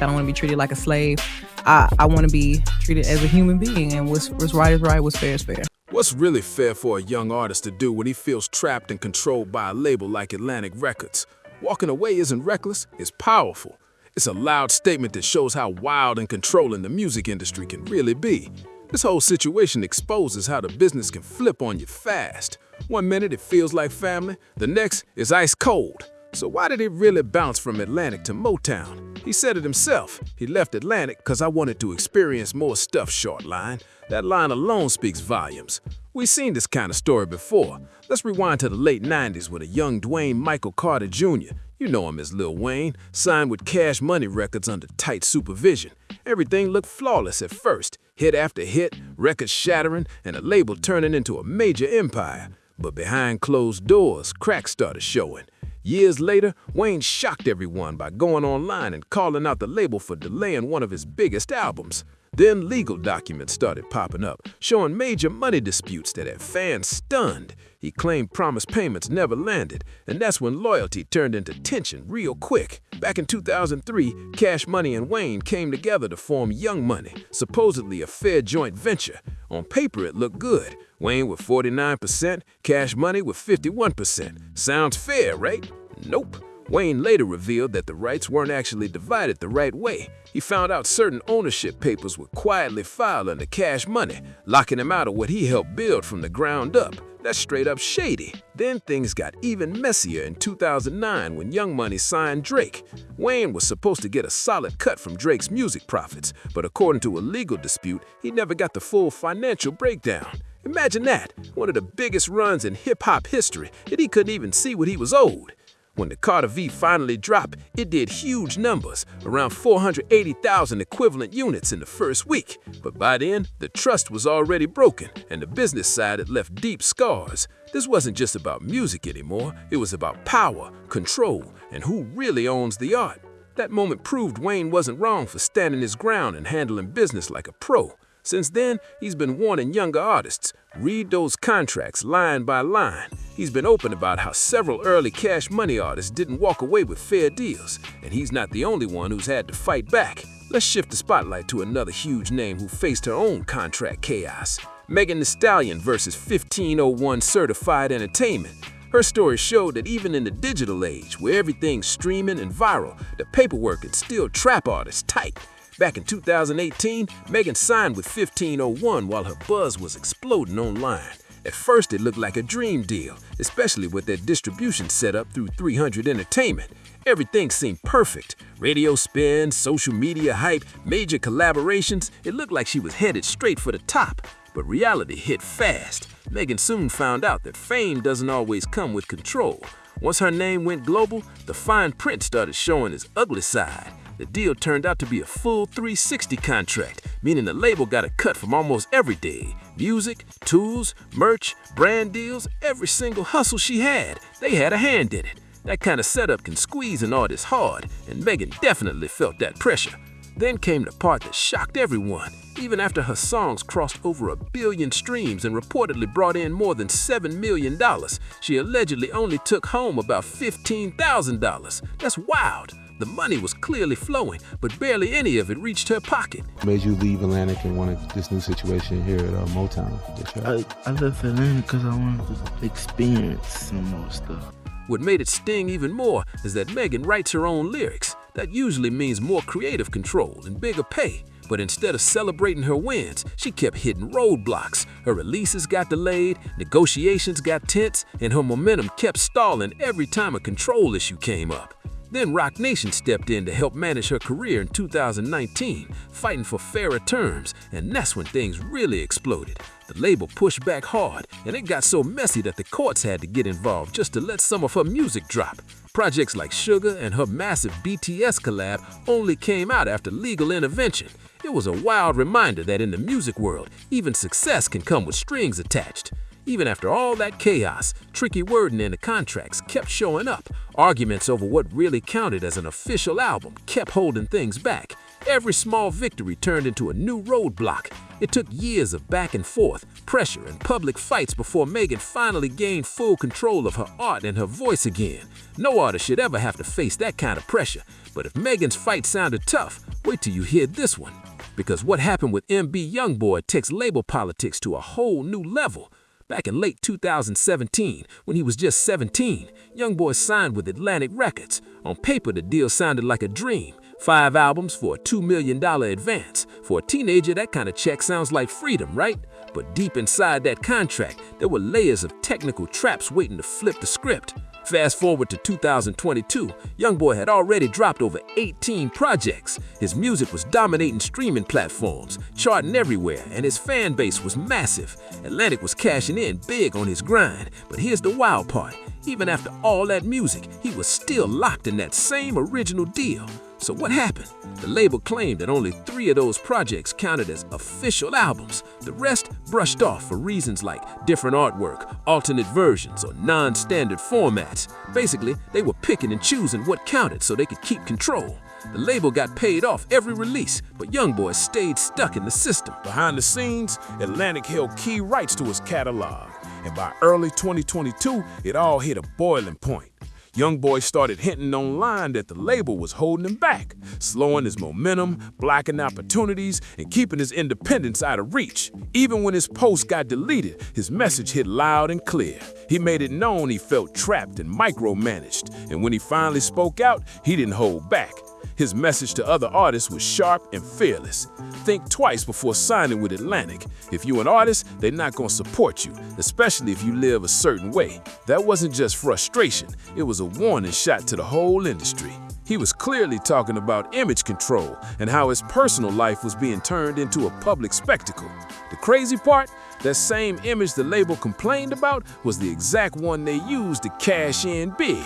I don't want to be treated like a slave. I want to be treated as a human being, and what's right is right, what's fair is fair. What's really fair for a young artist to do when he feels trapped and controlled by a label like Atlantic Records? Walking away isn't reckless, it's powerful. It's a loud statement that shows how wild and controlling the music industry can really be. This whole situation exposes how the business can flip on you fast. One minute it feels like family, the next is ice cold. So why did he really bounce from Atlantic to Motown? He said it himself. He left Atlantic because I wanted to experience more stuff, short line. That line alone speaks volumes. We've seen this kind of story before. Let's rewind to the late 90s when a young Dwayne Michael Carter Jr., you know him as Lil Wayne, signed with Cash Money Records under tight supervision. Everything looked flawless at first, hit after hit, records shattering, and a label turning into a major empire. But behind closed doors, cracks started showing. Years later, Wayne shocked everyone by going online and calling out the label for delaying one of his biggest albums. Then legal documents started popping up, showing major money disputes that had fans stunned. He claimed promised payments never landed, and that's when loyalty turned into tension real quick. Back in 2003, Cash Money and Wayne came together to form Young Money, supposedly a fair joint venture. On paper, it looked good. Wayne with 49%, Cash Money with 51%. Sounds fair, right? Nope. Wayne later revealed that the rights weren't actually divided the right way. He found out certain ownership papers were quietly filed under Cash Money, locking him out of what he helped build from the ground up. That's straight up shady. Then things got even messier in 2009 when Young Money signed Drake. Wayne was supposed to get a solid cut from Drake's music profits, but according to a legal dispute, he never got the full financial breakdown. Imagine that, one of the biggest runs in hip-hop history, and he couldn't even see what he was owed. When the Carter V finally dropped, it did huge numbers, around 480,000 equivalent units in the first week. But by then, the trust was already broken, and the business side had left deep scars. This wasn't just about music anymore, it was about power, control, and who really owns the art. That moment proved Wayne wasn't wrong for standing his ground and handling business like a pro. Since then, he's been warning younger artists, read those contracts line by line. He's been open about how several early Cash Money artists didn't walk away with fair deals, and he's not the only one who's had to fight back. Let's shift the spotlight to another huge name who faced her own contract chaos. Megan Thee Stallion versus 1501 Certified Entertainment. Her story showed that even in the digital age, where everything's streaming and viral, the paperwork can still trap artists tight. Back in 2018, Megan signed with 1501 while her buzz was exploding online. At first, it looked like a dream deal, especially with their distribution set up through 300 Entertainment. Everything seemed perfect. Radio spins, social media hype, major collaborations. It looked like she was headed straight for the top. But reality hit fast. Megan soon found out that fame doesn't always come with control. Once her name went global, the fine print started showing its ugly side. The deal turned out to be a full 360 contract, meaning the label got a cut from almost every day. Music, tools, merch, brand deals, every single hustle she had, they had a hand in it. That kind of setup can squeeze an artist hard, and Megan definitely felt that pressure. Then came the part that shocked everyone. Even after her songs crossed over 1 billion streams and reportedly brought in more than $7 million, she allegedly only took home about $15,000. That's wild. The money was clearly flowing, but barely any of it reached her pocket. What made you leave Atlantic and wanted this new situation here at Motown? I left Atlantic because I wanted to experience some more stuff. What made it sting even more is that Megan writes her own lyrics. That usually means more creative control and bigger pay. But instead of celebrating her wins, she kept hitting roadblocks. Her releases got delayed, negotiations got tense, and her momentum kept stalling every time a control issue came up. Then Roc Nation stepped in to help manage her career in 2019, fighting for fairer terms, and that's when things really exploded. The label pushed back hard, and it got so messy that the courts had to get involved just to let some of her music drop. Projects like Sugar and her massive BTS collab only came out after legal intervention. It was a wild reminder that in the music world, even success can come with strings attached. Even after all that chaos, tricky wording in the contracts kept showing up. Arguments over what really counted as an official album kept holding things back. Every small victory turned into a new roadblock. It took years of back and forth, pressure, and public fights before Megan finally gained full control of her art and her voice again. No artist should ever have to face that kind of pressure. But if Megan's fight sounded tough, Wait till you hear this one, because what happened with NBA YoungBoy takes label politics to a whole new level. Back in late 2017, when he was just 17, YoungBoy signed with Atlantic Records. On paper, the deal sounded like a dream. 5 albums for a $2 million advance. For a teenager, that kind of check sounds like freedom, right? But deep inside that contract, there were layers of technical traps waiting to flip the script. Fast forward to 2022, YoungBoy had already dropped over 18 projects. His music was dominating streaming platforms, charting everywhere, and his fan base was massive. Atlantic was cashing in big on his grind, but here's the wild part. Even after all that music, he was still locked in that same original deal. So what happened? The label claimed that only 3 of those projects counted as official albums. The rest brushed off for reasons like different artwork, alternate versions, or non-standard formats. Basically, they were picking and choosing what counted so they could keep control. The label got paid off every release, but YoungBoy stayed stuck in the system. Behind the scenes, Atlantic held key rights to his catalog, and by early 2022, it all hit a boiling point. YoungBoy started hinting online that the label was holding him back, slowing his momentum, blocking opportunities, and keeping his independence out of reach. Even when his post got deleted, his message hit loud and clear. He made it known he felt trapped and micromanaged, and when he finally spoke out, he didn't hold back. His message to other artists was sharp and fearless. Think twice before signing with Atlantic. If you're an artist, they're not going to support you, especially if you live a certain way. That wasn't just frustration, it was a warning shot to the whole industry. He was clearly talking about image control and how his personal life was being turned into a public spectacle. The crazy part? That same image the label complained about was the exact one they used to cash in big.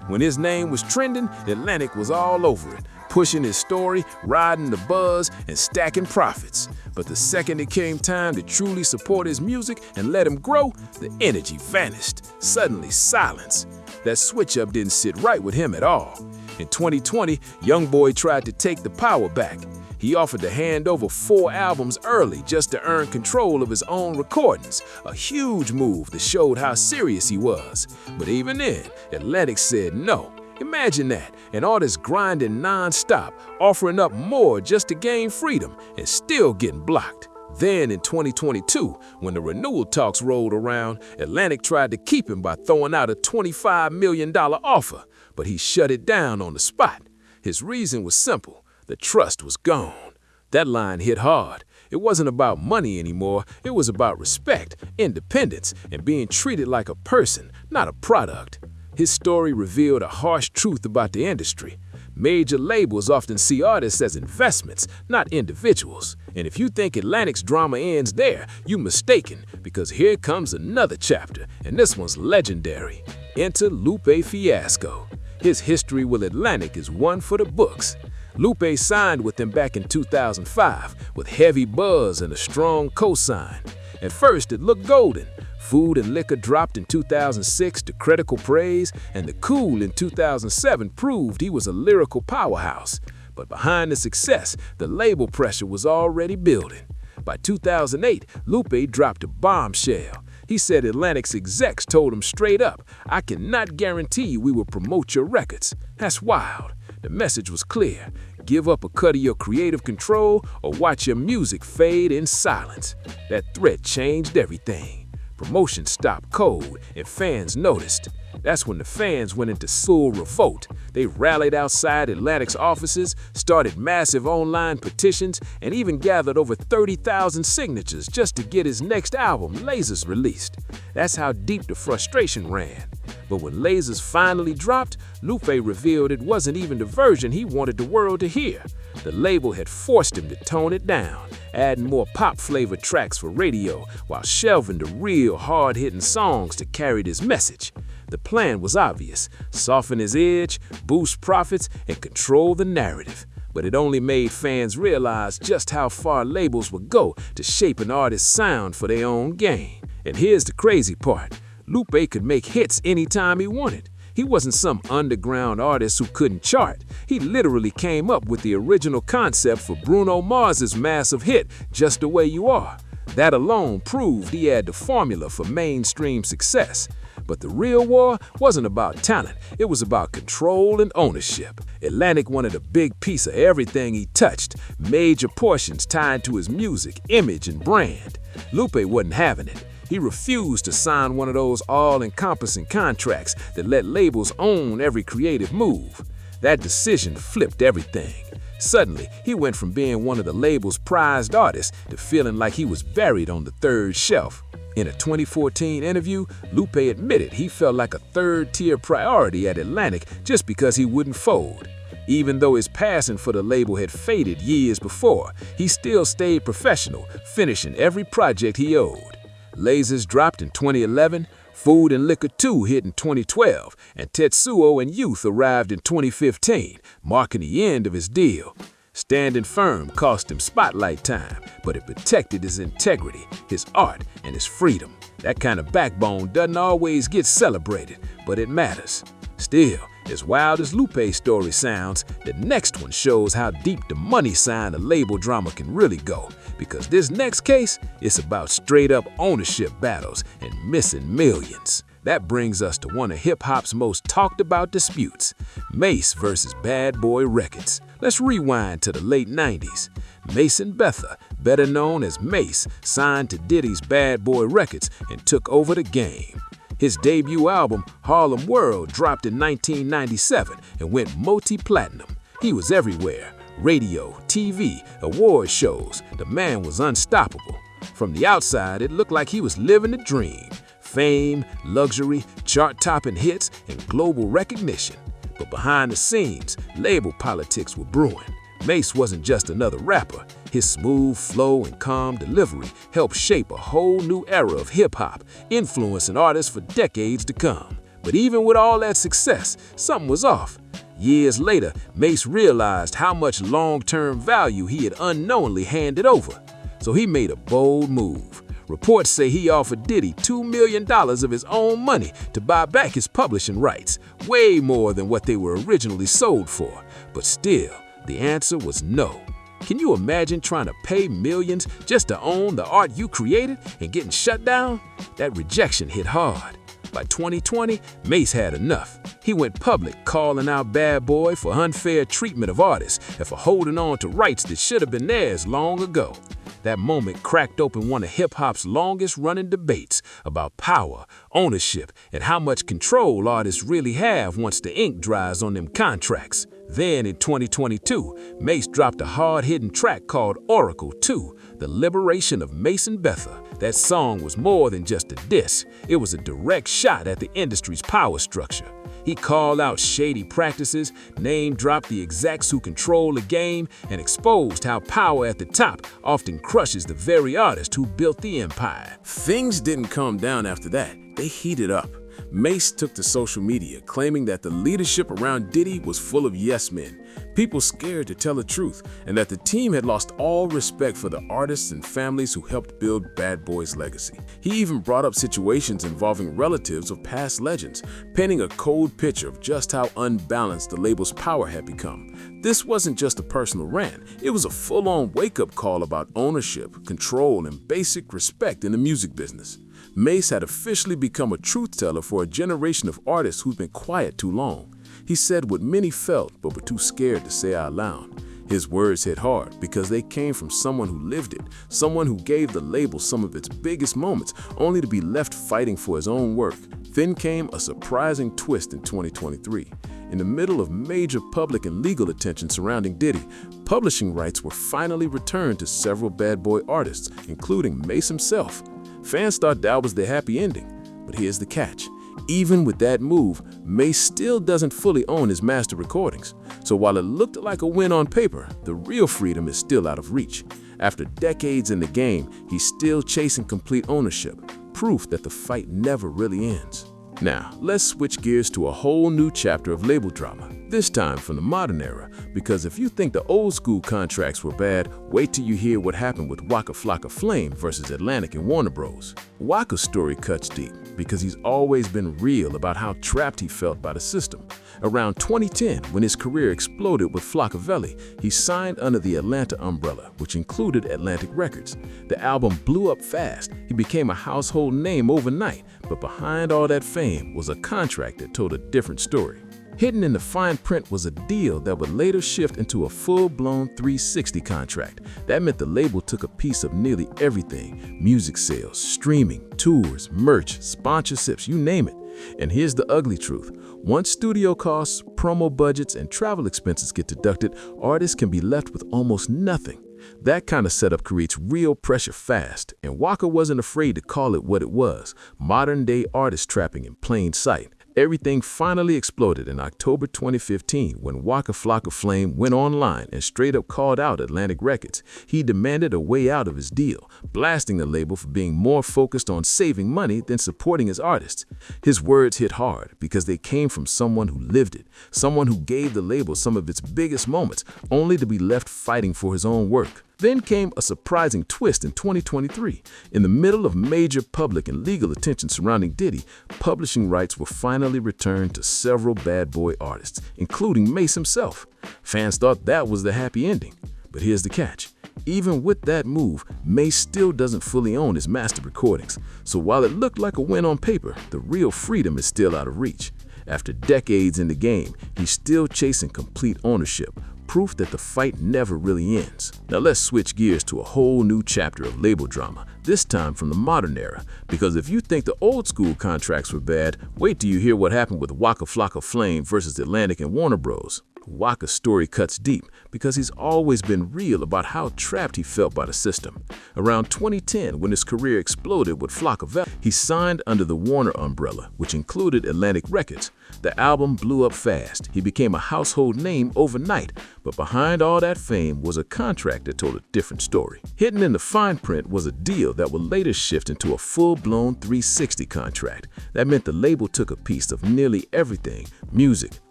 When his name was trending, Atlantic was all over it, pushing his story, riding the buzz, and stacking profits. But the second it came time to truly support his music and let him grow, the energy vanished. Suddenly, silence. That switch-up didn't sit right with him at all. In 2020, YoungBoy tried to take the power back. He offered to hand over 4 albums early just to earn control of his own recordings, a huge move that showed how serious he was. But even then, Atlantic said no. Imagine that, an artist grinding non-stop, offering up more just to gain freedom, and still getting blocked. Then in 2022, when the renewal talks rolled around, Atlantic tried to keep him by throwing out a $25 million offer, but he shut it down on the spot. His reason was simple. The trust was gone. That line hit hard. It wasn't about money anymore. It was about respect, independence, and being treated like a person, not a product. His story revealed a harsh truth about the industry. Major labels often see artists as investments, not individuals. And if you think Atlantic's drama ends there, you're mistaken, because here comes another chapter, and this one's legendary. Enter Lupe Fiasco. His history with Atlantic is one for the books. Lupe signed with him back in 2005 with heavy buzz and a strong cosign. At first, it looked golden. Food and Liquor dropped in 2006 to critical praise, and The Cool in 2007 proved he was a lyrical powerhouse. But behind the success, the label pressure was already building. By 2008, Lupe dropped a bombshell. He said Atlantic's execs told him straight up, "I cannot guarantee we will promote your records." That's wild. The message was clear. Give up a cut of your creative control or watch your music fade in silence. That threat changed everything. Promotion stopped cold and fans noticed. That's when the fans went into full revolt. They rallied outside Atlantic's offices, started massive online petitions, and even gathered over 30,000 signatures just to get his next album, Lasers, released. That's how deep the frustration ran. But when Lasers finally dropped, Lupe revealed it wasn't even the version he wanted the world to hear. The label had forced him to tone it down, adding more pop-flavored tracks for radio while shelving the real hard-hitting songs that carried his message. The plan was obvious: soften his edge, boost profits, and control the narrative. But it only made fans realize just how far labels would go to shape an artist's sound for their own gain. And here's the crazy part. Lupe could make hits anytime he wanted. He wasn't some underground artist who couldn't chart. He literally came up with the original concept for Bruno Mars's massive hit, Just the Way You Are. That alone proved he had the formula for mainstream success. But the real war wasn't about talent, it was about control and ownership. Atlantic wanted a big piece of everything he touched, major portions tied to his music, image, and brand. Lupe wasn't having it. He refused to sign one of those all-encompassing contracts that let labels own every creative move. That decision flipped everything. Suddenly, he went from being one of the label's prized artists to feeling like he was buried on the third shelf. In a 2014 interview, Lupe admitted he felt like a third-tier priority at Atlantic just because he wouldn't fold. Even though his passion for the label had faded years before, he still stayed professional, finishing every project he owed. Lasers dropped in 2011, Food and Liquor 2 hit in 2012, and Tetsuo and Youth arrived in 2015, marking the end of his deal. Standing firm cost him spotlight time, but it protected his integrity, his art, and his freedom. That kind of backbone doesn't always get celebrated, but it matters. Still, as wild as Lupe's story sounds, the next one shows how deep the money side of label drama can really go, because this next case is about straight-up ownership battles and missing millions. That brings us to one of hip-hop's most talked-about disputes, Mase versus Bad Boy Records. Let's rewind to the late 90s. Mase and Betha, better known as Mase, signed to Diddy's Bad Boy Records and took over the game. His debut album, Harlem World, dropped in 1997 and went multi-platinum. He was everywhere. Radio, TV, award shows. The man was unstoppable. From the outside, it looked like he was living the dream. Fame, luxury, chart-topping hits, and global recognition. But behind the scenes, label politics were brewing. Mase wasn't just another rapper. His smooth flow and calm delivery helped shape a whole new era of hip-hop, influencing artists for decades to come. But even with all that success, something was off. Years later, Mase realized how much long-term value he had unknowingly handed over. So he made a bold move. Reports say he offered Diddy $2 million of his own money to buy back his publishing rights, way more than what they were originally sold for. But still, the answer was no. Can you imagine trying to pay millions just to own the art you created and getting shut down? That rejection hit hard. By 2020, Mase had enough. He went public calling out Bad Boy for unfair treatment of artists and for holding on to rights that should have been theirs long ago. That moment cracked open one of hip-hop's longest-running debates about power, ownership, and how much control artists really have once the ink dries on them contracts. Then in 2022, Mase dropped a hard-hitting track called Oracle 2, The Liberation of Mase and Betha. That song was more than just a diss. It was a direct shot at the industry's power structure. He called out shady practices, name-dropped the execs who control the game, and exposed how power at the top often crushes the very artist who built the empire. Things didn't calm down after that. They heated up. Mase took to social media, claiming that the leadership around Diddy was full of yes men, people scared to tell the truth, and that the team had lost all respect for the artists and families who helped build Bad Boy's legacy. He even brought up situations involving relatives of past legends, painting a cold picture of just how unbalanced the label's power had become. This wasn't just a personal rant, it was a full-on wake-up call about ownership, control, and basic respect in the music business. Mase had officially become a truth-teller for a generation of artists who'd been quiet too long. He said what many felt but were too scared to say out loud. His words hit hard because they came from someone who lived it, someone who gave the label some of its biggest moments only to be left fighting for his own work. Then came a surprising twist in 2023. In the middle of major public and legal attention surrounding Diddy, publishing rights were finally returned to several Bad Boy artists, including Mase himself. Fans thought that was the happy ending, but here's the catch. Even with that move, Mase still doesn't fully own his master recordings. So while it looked like a win on paper, the real freedom is still out of reach. After decades in the game, he's still chasing complete ownership, proof that the fight never really ends. Now, let's switch gears to a whole new chapter of label drama. This time from the modern era, because if you think the old school contracts were bad, wait till you hear what happened with Waka Flocka Flame versus Atlantic and Warner Bros. Waka's story cuts deep because he's always been real about how trapped he felt by the system. Around 2010, when his career exploded with Flocka, he signed under the Atlanta umbrella, which included Atlantic Records. The album blew up fast. He became a household name overnight, but behind all that fame was a contract that told a different story. Hidden in the fine print was a deal that would later shift into a full-blown 360 contract. That meant the label took a piece of nearly everything: music sales, streaming, tours, merch, sponsorships, you name it. And here's the ugly truth. Once studio costs, promo budgets, and travel expenses get deducted, artists can be left with almost nothing. That kind of setup creates real pressure fast, and Waka wasn't afraid to call it what it was: modern-day artist trapping in plain sight. Everything finally exploded in October 2015 when Waka Flocka Flame went online and straight up called out Atlantic Records. He demanded a way out of his deal, blasting the label for being more focused on saving money than supporting his artists. His words hit hard because they came from someone who lived it, someone who gave the label some of its biggest moments, only to be left fighting for his own work. Then came a surprising twist in 2023. In the middle of major public and legal attention surrounding Diddy, publishing rights were finally returned to several bad boy artists, including Mase himself. Fans thought that was the happy ending. But here's the catch. Even with that move, Mase still doesn't fully own his master recordings. So while it looked like a win on paper, the real freedom is still out of reach. After decades in the game, he's still chasing complete ownership. Proof that the fight never really ends. Now let's switch gears to a whole new chapter of label drama, this time from the modern era. Because if you think the old school contracts were bad, wait till you hear what happened with Waka Flocka Flame versus Atlantic and Warner Bros. Waka's story cuts deep because he's always been real about how trapped he felt by the system. Around 2010, when his career exploded with Flocka, he signed under the Warner umbrella, which included Atlantic Records. The album blew up fast. He became a household name overnight, but behind all that fame was a contract that told a different story. Hidden in the fine print was a deal that would later shift into a full-blown 360 contract. That meant the label took a piece of nearly everything: music,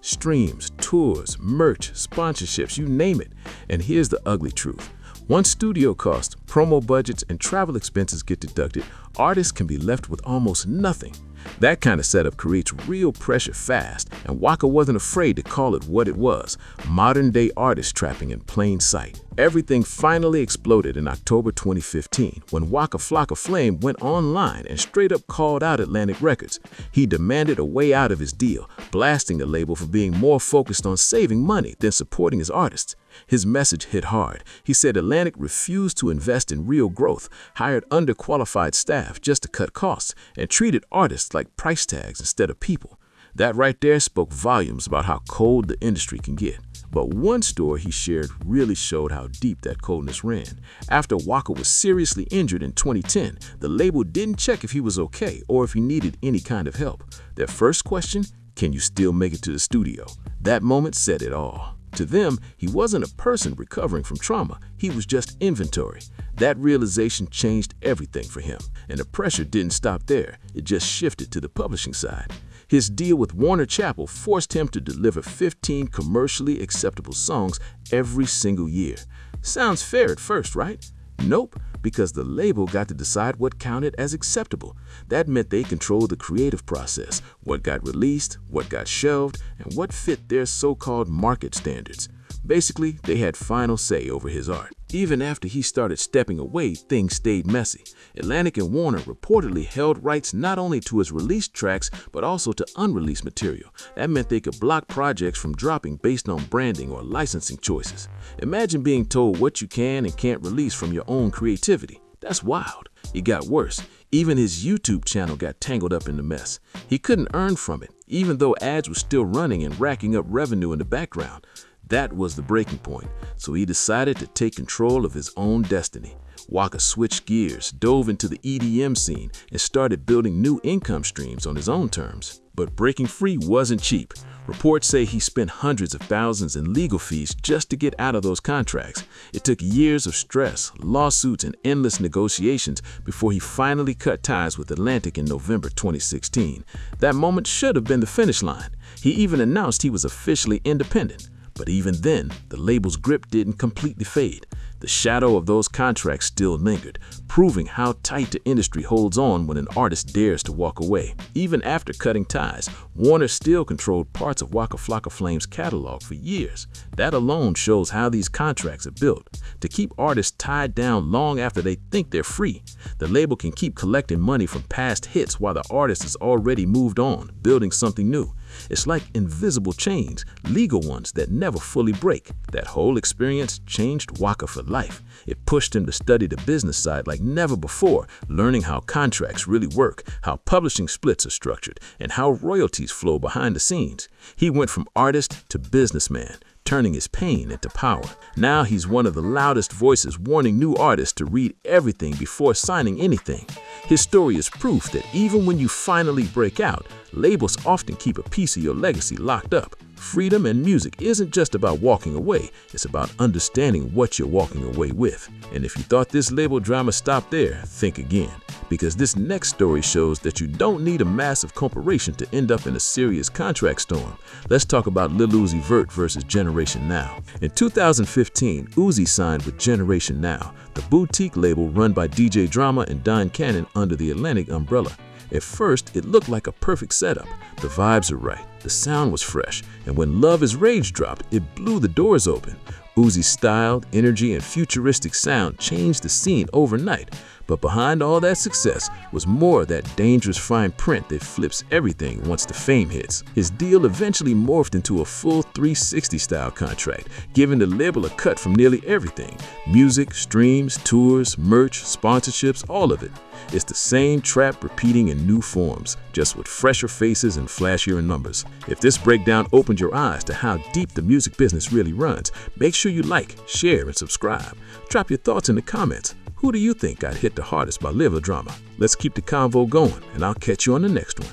streams, tours, merch, sponsorships, you name it. And here's the ugly truth. Once studio costs, promo budgets, and travel expenses get deducted, artists can be left with almost nothing. That kind of setup creates real pressure fast, and Waka wasn't afraid to call it what it was: modern-day artist trapping in plain sight. Everything finally exploded in October 2015 when Waka Flocka Flame went online and straight up called out Atlantic Records. He demanded a way out of his deal, blasting the label for being more focused on saving money than supporting his artists. His message hit hard. He said Atlantic refused to invest in real growth, hired underqualified staff just to cut costs, and treated artists like price tags instead of people. That right there spoke volumes about how cold the industry can get. But one story he shared really showed how deep that coldness ran. After Waka was seriously injured in 2010, the label didn't check if he was okay or if he needed any kind of help. Their first question: can you still make it to the studio? That moment said it all. To them, he wasn't a person recovering from trauma. He was just inventory. That realization changed everything for him. And the pressure didn't stop there. It just shifted to the publishing side. His deal with Warner Chappell forced him to deliver 15 commercially acceptable songs every single year. Sounds fair at first, right? Nope, because the label got to decide what counted as acceptable. That meant they controlled the creative process, what got released, what got shelved, and what fit their so-called market standards. Basically, they had final say over his art. Even after he started stepping away, things stayed messy. Atlantic and Warner reportedly held rights not only to his released tracks, but also to unreleased material. That meant they could block projects from dropping based on branding or licensing choices. Imagine being told what you can and can't release from your own creativity. That's wild. It got worse. Even his YouTube channel got tangled up in the mess. He couldn't earn from it, even though ads were still running and racking up revenue in the background. That was the breaking point, so he decided to take control of his own destiny. Waka switched gears, dove into the EDM scene, and started building new income streams on his own terms. But breaking free wasn't cheap. Reports say he spent hundreds of thousands in legal fees just to get out of those contracts. It took years of stress, lawsuits, and endless negotiations before he finally cut ties with Atlantic in November 2016. That moment should have been the finish line. He even announced he was officially independent. But even then, the label's grip didn't completely fade. The shadow of those contracts still lingered, proving how tight the industry holds on when an artist dares to walk away. Even after cutting ties, Warner still controlled parts of Waka Flocka Flame's catalog for years. That alone shows how these contracts are built, to keep artists tied down long after they think they're free. The label can keep collecting money from past hits while the artist has already moved on, building something new. It's like invisible chains, legal ones that never fully break. That whole experience changed Waka for life. It pushed him to study the business side like never before, learning how contracts really work, how publishing splits are structured, and how royalties flow behind the scenes. He went from artist to businessman, turning his pain into power. Now he's one of the loudest voices warning new artists to read everything before signing anything. His story is proof that even when you finally break out, labels often keep a piece of your legacy locked up. Freedom in music isn't just about walking away, it's about understanding what you're walking away with. And if you thought this label drama stopped there, think again. Because this next story shows that you don't need a massive corporation to end up in a serious contract storm. Let's talk about Lil Uzi Vert versus Generation Now. In 2015, Uzi signed with Generation Now, the boutique label run by DJ Drama and Don Cannon under the Atlantic umbrella. At first, it looked like a perfect setup. The vibes are right, the sound was fresh, and when Love Is Rage dropped, it blew the doors open. Uzi's style, energy, and futuristic sound changed the scene overnight. But behind all that success was more of that dangerous fine print that flips everything once the fame hits. His deal eventually morphed into a full 360-style contract, giving the label a cut from nearly everything: music, streams, tours, merch, sponsorships, all of it. It's the same trap repeating in new forms, just with fresher faces and flashier numbers. If this breakdown opened your eyes to how deep the music business really runs, make sure you like, share, and subscribe. Drop your thoughts in the comments. Who do you think got hit the hardest by label drama? Let's keep the convo going, and I'll catch you on the next one.